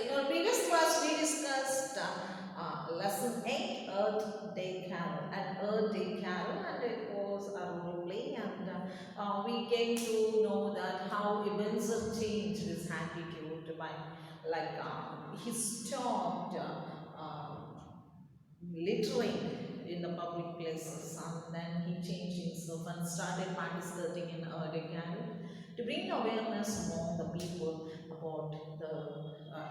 In our previous class, we discussed lesson 8, Earth Day Carol, and Earth Day Carol, and it was a role play, and we came to know that how events have changed his attitude by, like, he stopped littering in the public places, and then he changed himself and started participating in Earth Day Carol to bring awareness among the people about the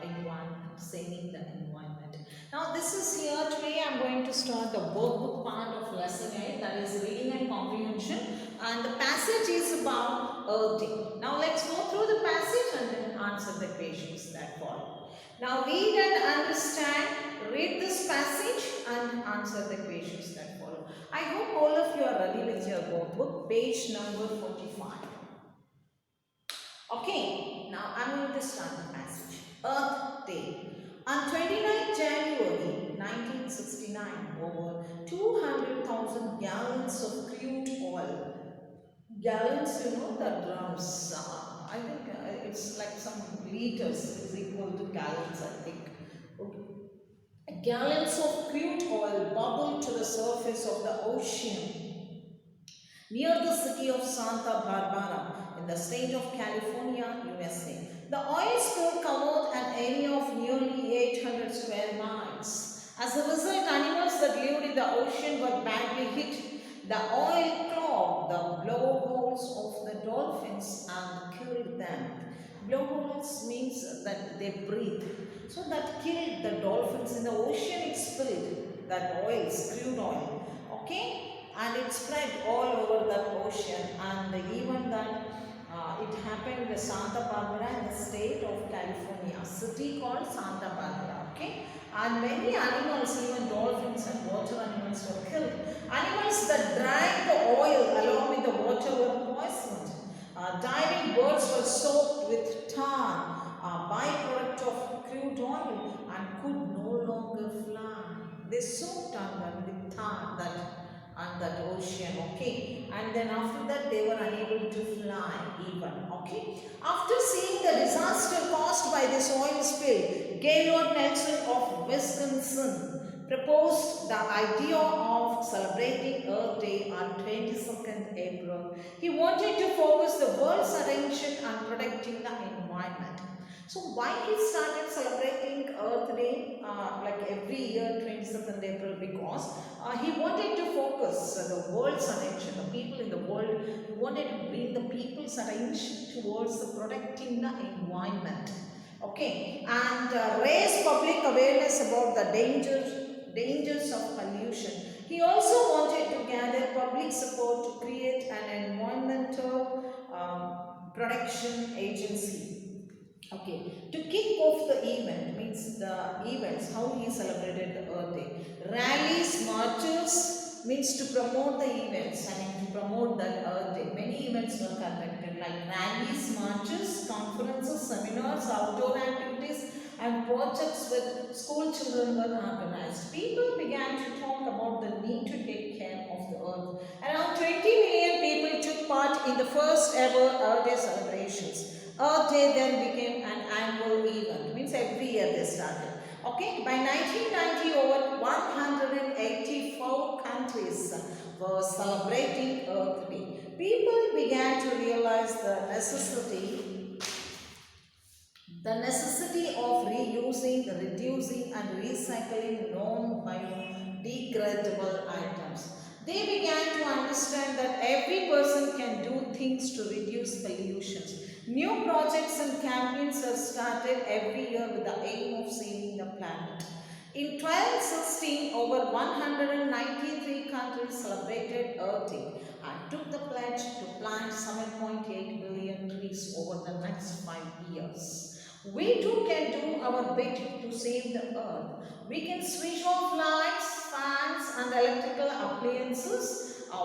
environment, saving the environment. Now this is here today. I'm going to start the workbook part of lesson 8, that is reading and comprehension, and the passage is about Earth Day. Now let's go through the passage and then answer the questions that follow. Now read and understand, read this passage and answer the questions that follow. I hope all of you are ready with your workbook, page number 45. Okay, now I'm going to start the passage. Earth Day. On 29 January 1969, over 200,000 gallons of crude oil. Gallons, you know, the drums. I think it's like some liters is equal to gallons, I think. Okay. Gallons of crude oil bubbled to the surface of the ocean near the city of Santa Barbara in the state of California, USA. The oil spill covered an area of nearly 800 square miles. As a result, animals that lived in the ocean were badly hit. The oil clogged the blowholes of the dolphins and killed them. Blowholes means that they breathe. So that killed the dolphins in the ocean. It spilled that oil, crude oil. Okay? And it spread all over the ocean, and even that it happened in Santa Barbara in the state of California, a city called Santa Barbara. Okay, and many animals, even dolphins and water animals, were killed. Animals that drank the oil along with the water were poisoned. Diving birds were soaked with tar, a byproduct of crude oil, and could no longer fly. They soaked on them with tar on that ocean, okay, and then after that they were unable to fly even, okay. After seeing the disaster caused by this oil spill, Gaylord Nelson of Wisconsin proposed the idea of celebrating Earth Day on 22nd April. He wanted to focus the world's attention on protecting the environment. So why he started celebrating Earth Day like every year 22nd April? Because he wanted to focus the world's attention, the people in the world, he wanted to bring the people's attention towards the protecting the environment. Okay, and raise public awareness about the dangers of pollution. He also wanted to gather public support to create an environmental protection agency. Okay, to kick off the event, means the events, how he celebrated the Earth Day. Rallies, marches, means to promote the events, I mean to promote that Earth Day. Many events were conducted like rallies, marches, conferences, seminars, outdoor activities, and projects with school children were organized. People began to talk about the need to take care of the earth. Around 20 million people took part in the first ever Earth Day celebrations. Earth Day then became an annual event, means every year they started. Okay, by 1990, over 184 countries were celebrating Earth Day. People began to realize the necessity of reusing, reducing and recycling non-biodegradable items. They began to understand that every person can do things to reduce pollution. New projects and campaigns are started every year with the aim of saving the planet. In 1216, over 193 countries celebrated Earth Day and took the pledge to plant 7.8 billion trees over the next 5 years. We too can do our bit to save the earth. We can switch off lights, fans and electrical appliances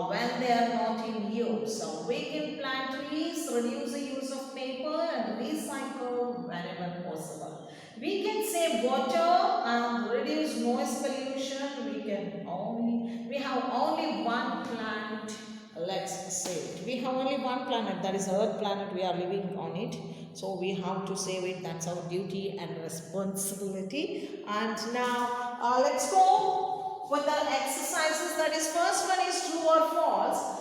when they are not in use. We can plant trees, reduce the use of paper and recycle wherever possible. We can save water and reduce noise pollution. We have only one planet let's save it. We have only one planet, that is Earth planet, we are living on it. So we have to save it, that's our duty and responsibility. And now let's go with the exercises. That is, first one is true or false.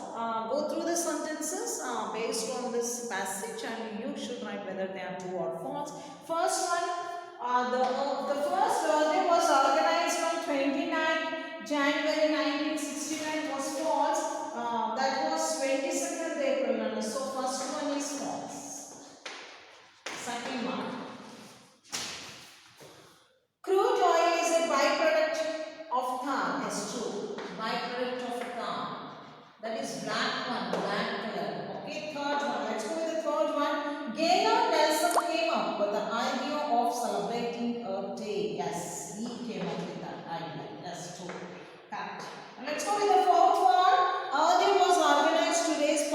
Go through the sentences based on this passage and you should write whether they are true or false. First one, the first birthday was organized on 29 January 1969 was false. That was 22nd April. So first one is false. Second one, crude oil is a byproduct of tar. Is true. Byproduct of tar. That is black one, black color. Okay, third one. Let's go with the third one. Gaynor Nelson came up with the idea of celebrating Earth Day. Yes, he came up with that idea. That's true. Correct. And let's go with the fourth one. Earth Day was organized to raise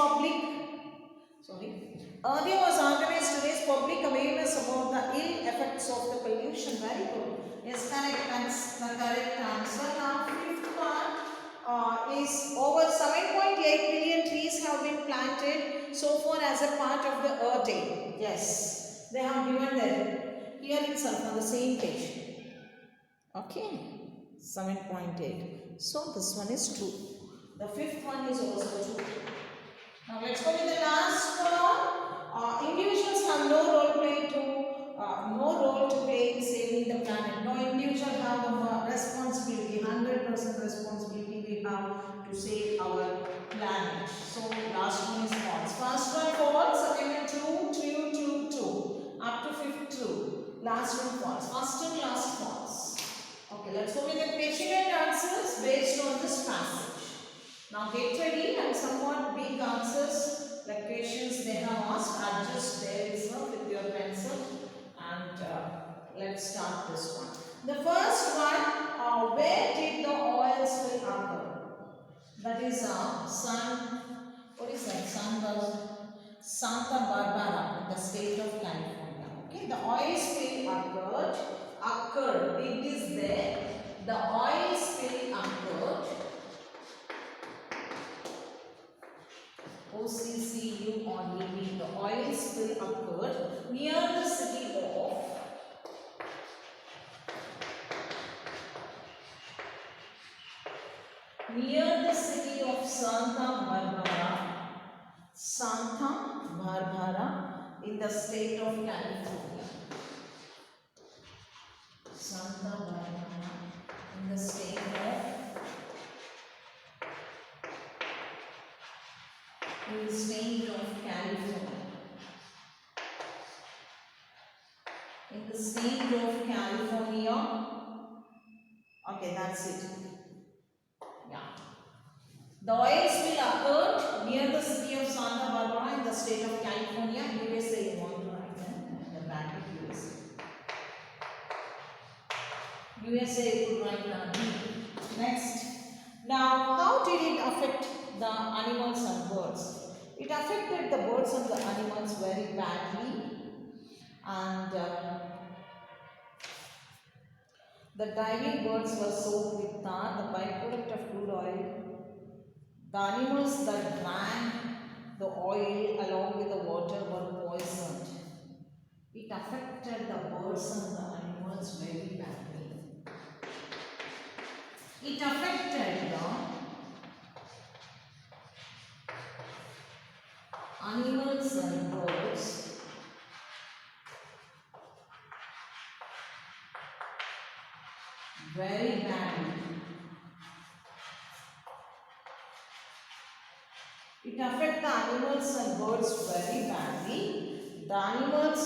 Earth Day was organized to raise public awareness about the ill effects of the pollution. Very good. Yes, correct. That's the correct answer. Now, fifth one is over 7.8 million trees have been planted so far as a part of the Earth Day. Yes, they have given there here itself on the same page. Okay, 7.8. So this one is true. The fifth one is also true. Now let's go with the last one. Individuals have no role to play in saving the planet. No individual have the responsibility, 100% responsibility we have to save our planet. So last one is false. First one false, second one true. Up to fifth true. Last one false. First and last false. Okay, let's go with the question and answers based on this passage. Now get ready and somewhat big answers like questions they have asked. Adjust there itself with your pencil and let's start this one. The first one, where did the oil spill occur? That is what is that? Santa Barbara in the state of California. Okay, the oil spill occurred. It is there. The oil spill occurred. OCCURED. The oil spill occurred near the city of Santa Barbara in the state of California. Santa Barbara in the state of California. In the state of California. Okay, that's it. Yeah. The oil spill occurred near the city of Santa Barbara in the state of California, USA. You want to write that? The bracket USA. USA, you could write down. Next. Now, how did it affect the animals and birds? It affected the birds and the animals very badly, and the diving birds were soaked with tar, the byproduct of crude oil. The animals that drank the oil along with the water were poisoned. It affected the birds and the animals very badly. It affected the animals and birds very badly. It affects the animals and birds very badly. The animals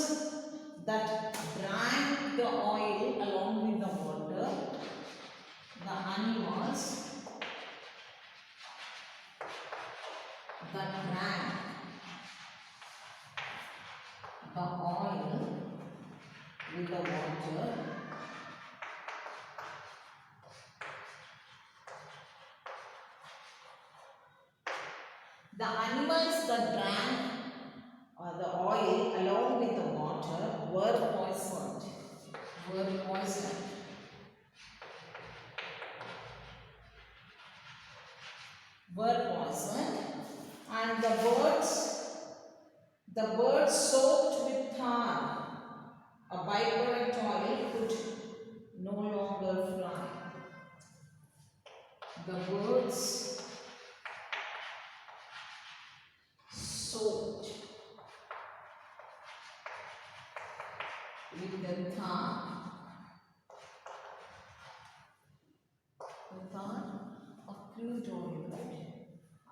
that drank the oil along with the water, the animals that drank the oil with the water, the animals that drank the oil along with the water were poisoned. Were poisoned The bird soaked with tar, a byproduct oil, could no longer fly. The birds soaked with the tar, a crude oil, right?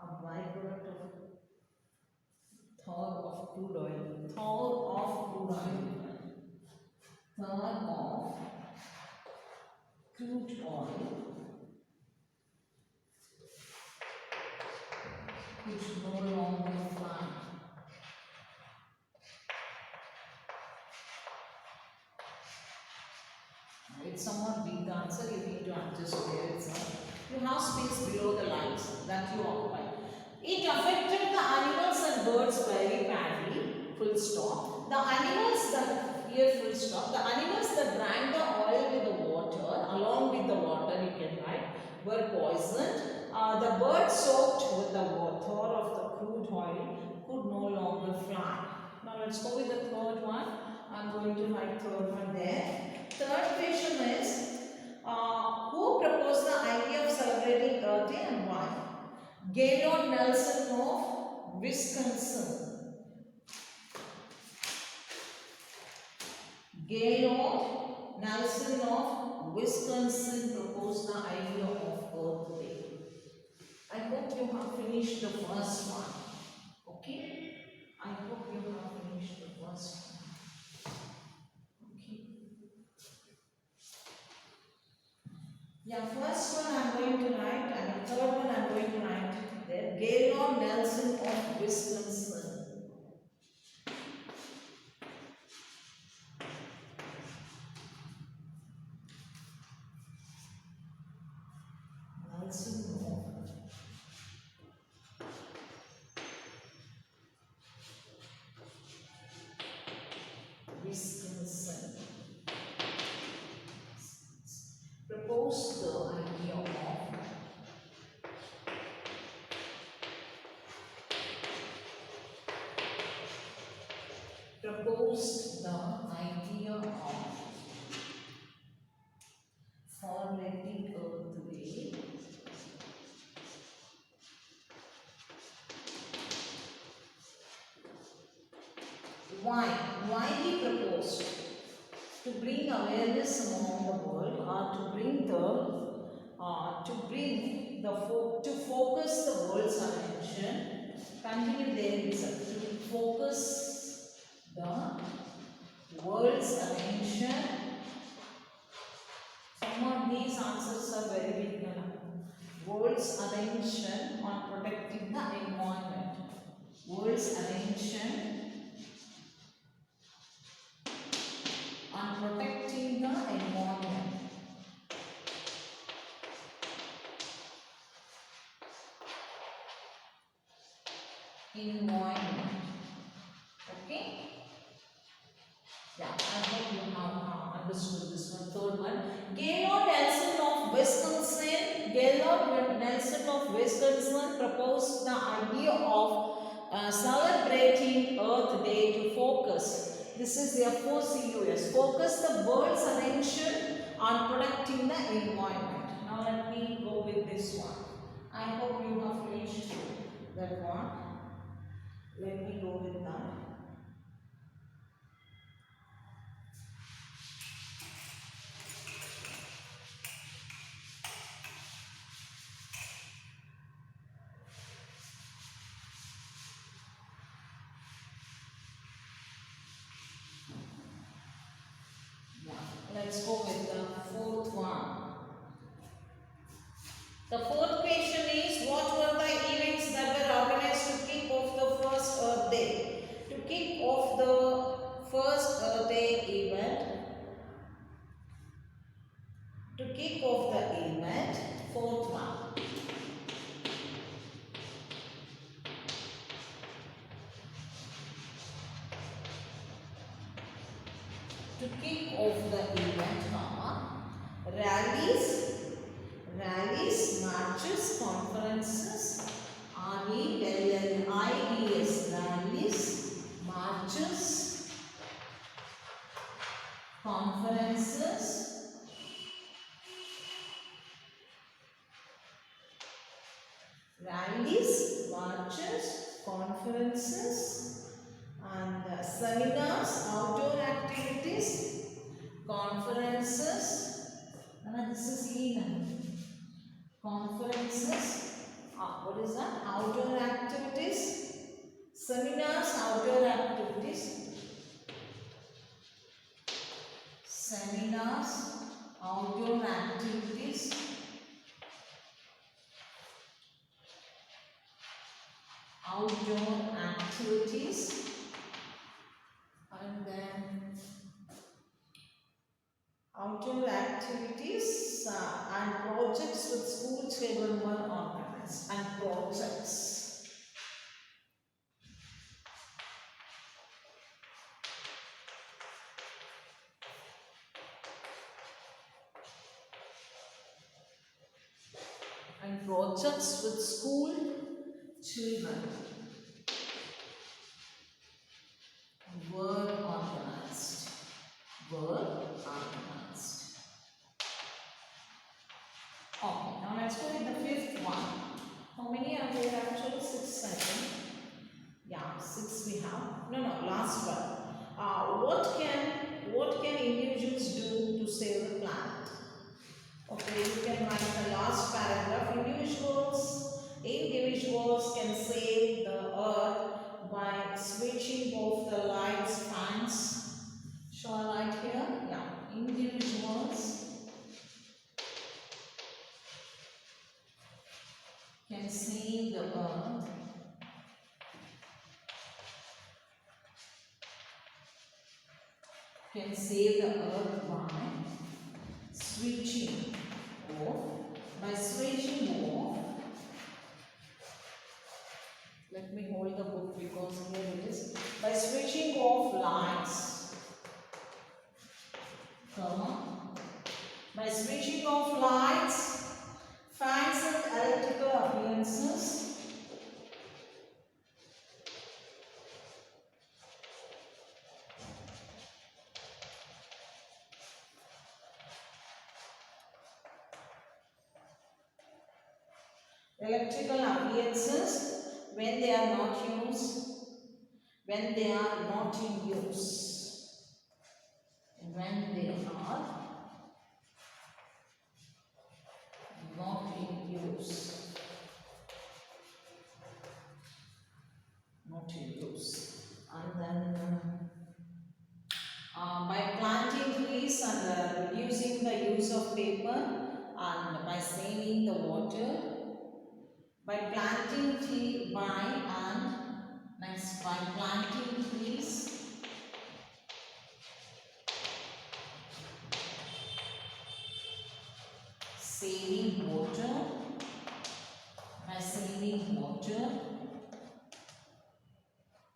A byproduct of tar of crude oil, tar of crude oil, which no longer fly. It's somewhat big, the answer, you need to adjust there itself. You have space below the lines that you occupy. It affected the animals and birds very badly, full stop. The animals that, here full stop, the animals that drank the oil with the water, along with the water you can write, were poisoned. The birds soaked with the water of the crude oil could no longer fly. Now let's go with the third one. I'm going to write third one there. Third question is, who proposed the idea of celebrating Earth Day and why? Gaylord Nelson of Wisconsin. Gaylord Nelson of Wisconsin proposed the idea of Earth Day. I hope you have finished the first one. Okay? I hope you have finished the first one. Yeah, first one I'm going to write and the third one I'm going to write there. Gaylord Nelson of Wisconsin. Nelson of Wisconsin proposed the idea of for letting Earth Day why he proposed to bring awareness among the world, or to focus the world's attention. Continue there itself. To focus the world's attention. Some of these answers are very big now. World's attention on protecting the environment. World's attention on protecting the environment. Okay? Yeah, I hope you have understood this one. Third one. Gaylord Nelson of Wisconsin proposed the idea of celebrating Earth Day to focus. This is FOCUS. Focus the world's attention on protecting the environment. Now let me go with this one. I hope you have finished that one. Let me go with that. Let's go with the fourth one. The fourth question is, what were the events that were organized to kick off the first Earth Day? To kick off the first Earth Day event, fourth one. To kick off the event, rallies, marches, conferences, rallies, rallies, marches, conferences, and seminars, outdoor activities, conferences. This is even conferences. What is that? Outdoor activities, seminars, outdoor activities, seminars, outdoor activities, outdoor activities, and then outdoor activities and projects with school children were organized, and projects. And projects with school children were organized. Okay, now let's go with the fifth one. How many are there actually? 6, I think. Yeah, 6 we have. No, last one. What can individuals do to save the planet? Okay, you can write the last paragraph. Individuals can save the earth by switching off the lights, fans. Shall I write here? Yeah, individuals can save the earth by switching off. Let me hold the book because here it is. By switching off lights, by switching off lights, fans and electrical appliances, when they are not in use. When they are not in use. And then by planting trees and reducing the use of paper, and by saving the water, by planting trees, saving water,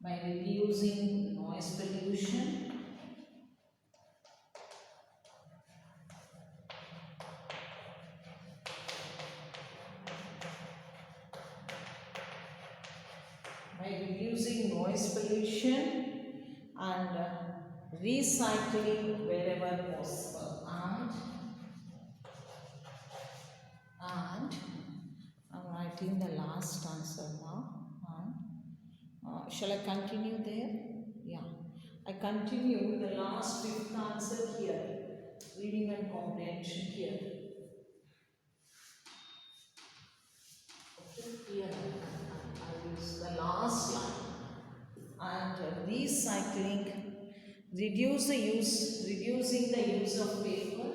by reducing noise pollution, and recycling wherever possible. And I'm writing the last answer now. Shall I continue there? Yeah. I continue the last 5th answer here. Reading and comprehension here. Okay, here I use the last line. And recycling, reducing the use of paper.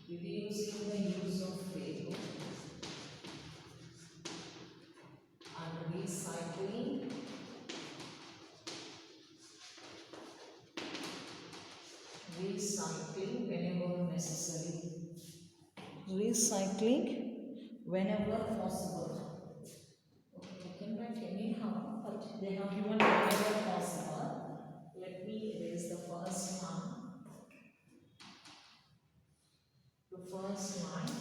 Reducing the use of paper and recycling whenever necessary. Recycling whenever possible. Okay, I can write anyhow, but they have given whenever possible. Let me erase the first one. The first line.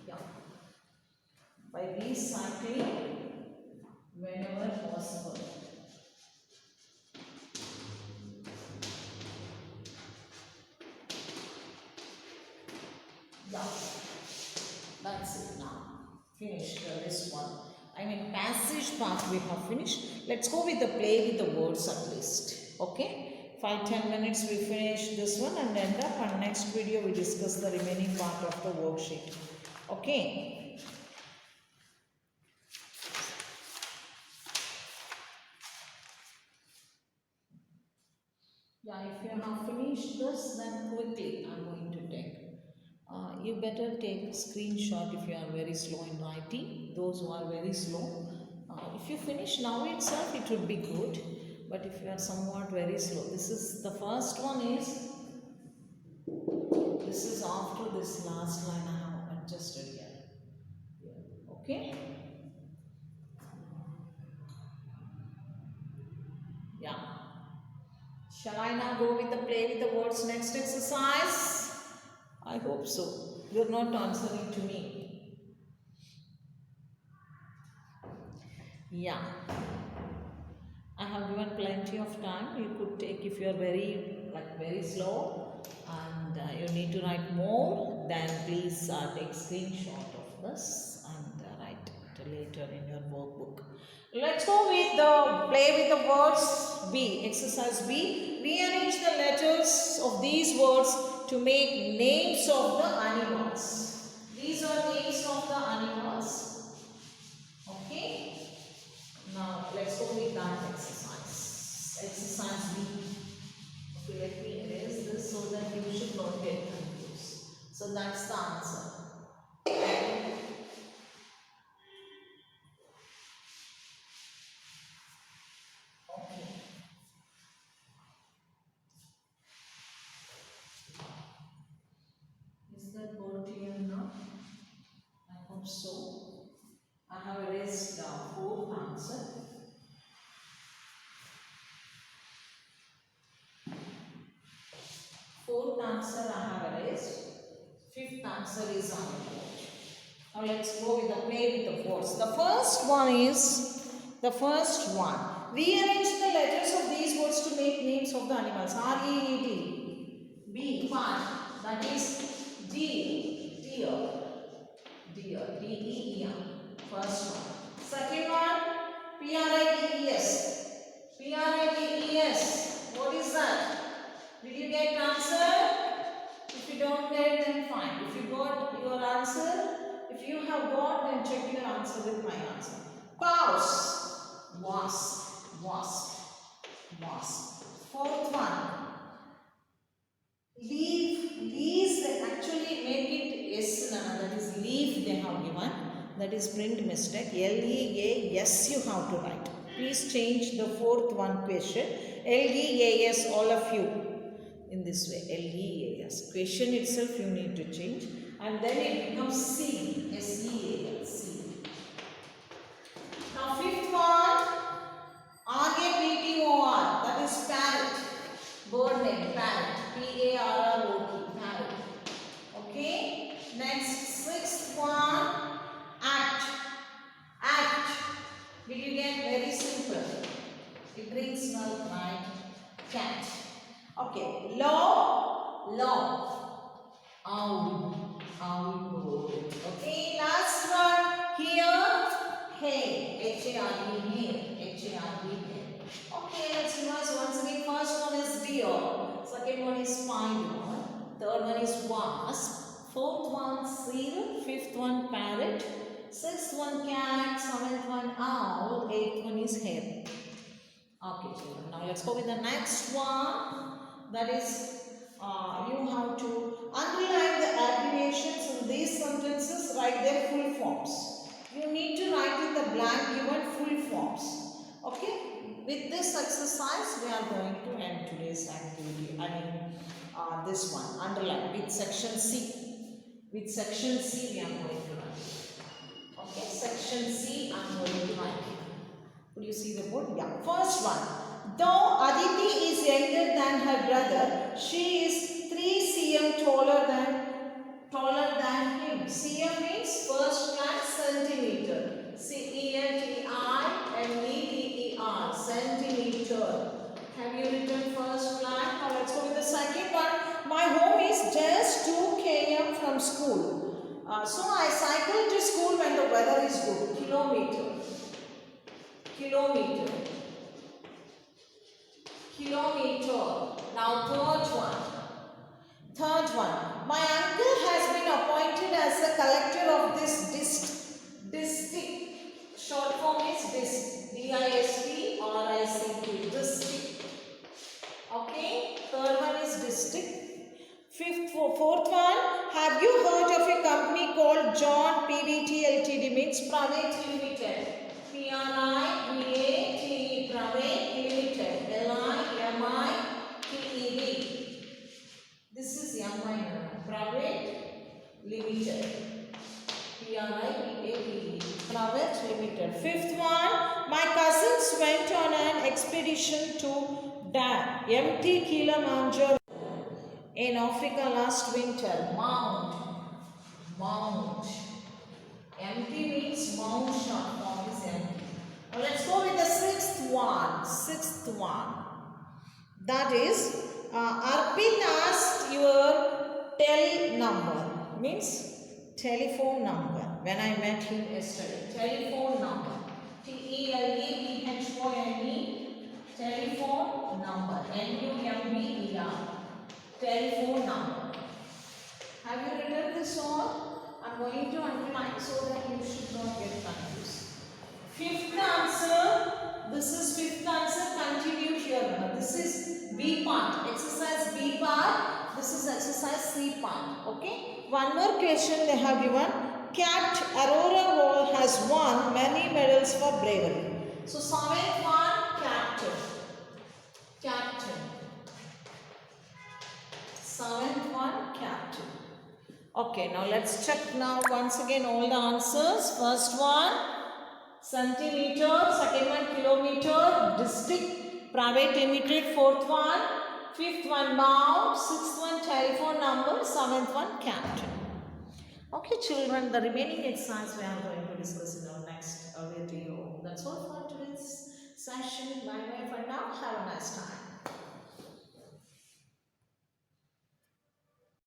Yeah. By recycling whenever possible. That's it now. Finished this one. I mean passage part we have finished. Let's go with the play with the words at least. Okay? 5-10 minutes we finish this one and end up, and next video we discuss the remaining part of the worksheet. Okay? Yeah, if you have finished this, then quickly I'm going to take. You better take a screenshot if you are very slow in writing. Those who are very slow, if you finish now itself, it would be good. But if you are somewhat very slow, this is the first one. This is after this last line I have adjusted here. Okay. Yeah. Shall I now go with the play with the words next exercise? I hope so. You're not answering to me. Yeah. I have given plenty of time. You could take, if you are very slow and you need to write more, then please take screenshot of this and write it later in your workbook. Let's go with the play with the words B. Exercise B. Rearrange the letters of these words to make names of the animals. These are names of the animals. Okay. Now let's go with that exercise. Exercise B. Okay, let me erase this so that you should not get confused. So that's the answer. Okay. Is that board clear now? I hope so. I have erased the fourth answer. Fourth answer I have erased. Fifth answer is on the board. Now let's go with the play with the words. The first one. Rearrange the letters of these words to make names of the animals. R-E-E-D. B-1. That is deer. Deer. Deer. D-E-E-R. First one. Second one. P-R-I-D-E-S. P-R-I-D-E-S. What is that? Did you get answer? If you don't get, then fine. If you got your answer, if you have got, then check your answer with my answer. Paus. Wasp. Wasp. Wasp. Fourth one. Leaf. Leaves, they actually make it S. That is leaf they have given. That is print mistake. L-E-A-S you have to write. Please change the fourth one question. L-E-A-S, all of you. In this way, L-E-A-S. Question itself you need to change. And then it becomes C. S-E-A-L. C. Now fifth one. R-A-P-T-O-R. That is parrot. Bird name. Parrot. P-A-R-R-O-T. Parrot. Okay. Next, sixth one. Act. Act. Did you get? Very simple. It brings milk, right? Cat. Okay. Law. Law. Owl. Owl. Okay. Last one. Here. Hay. H-A-R-E. Hay. H-A-R-E. Hay. Okay. Let's revise once again. First one is deer. Second one is spider. Third one is wasp. Fourth one seal. Fifth one parrot. Sixth one cat. Seventh one owl. Eighth one is hare. Okay, children. Now let's go with the next one. That is, you have to underline the abbreviations in these sentences. Write their full forms. You need to write in the blank given full forms. Okay. With this exercise, we are going to end today's activity. I mean, this one. Underline with section C. With section C, we are going to write. Okay. Section C, I am going to write. Could you see the board? Yeah. First one. Though Aditi is younger than her brother, she is 3 cm taller than him. Cm means first class centimeter. C-E-N-T-I-M-E-T-E-R. Centimeter. Have you written first class? Now let's go with the second one. My home is just 2 km from school. So I cycle to school when the weather is good. Kilometer. Kilometer. Kilometer. Now third one. Third one. My uncle has been appointed as the collector of this district. Short form is DIST. D-I-S-T-R-I-C-T. District. Okay. Third one is district. Fourth one. Have you heard of a company called John PVT Ltd? Means Private Limited. P-R-I-V-A-T-E. Private Limited. L-I-M-I-T-E-D. This is young minor. Private Limited. P-R-I-V-A-T-E. Private Limited. Fifth one. My cousins went on an expedition to empty Kilimanjaro in Africa last winter. Mount. Empty means mount, short form is empty. Now let's go with the sixth one. That is, Arpit asked your tel number. Means telephone number. When I met him yesterday. Telephone number. T-E-L-E-P-H-O-N-E. Telephone number. N-U-M-B-E-R. Telephone number. Have you written this all? I'm going to underline so that you should not get confused. Fifth answer. This is fifth answer. Continue here. This is B part. Exercise B part. This is exercise C part. Okay. One more question they have given. Capt Aurora Wall has won many medals for bravery. So seventh one, captain. Seventh one, captain. Okay, now let's check now once again all the answers. First one, centimeter. Second one, kilometer. District, private limited. Fourth one. Fifth one, mount. Sixth one, telephone number. Seventh one, captain. Okay, children, the remaining exercise we are going to discuss in our next video. That's all for today's session. Bye bye for now. Have a nice time.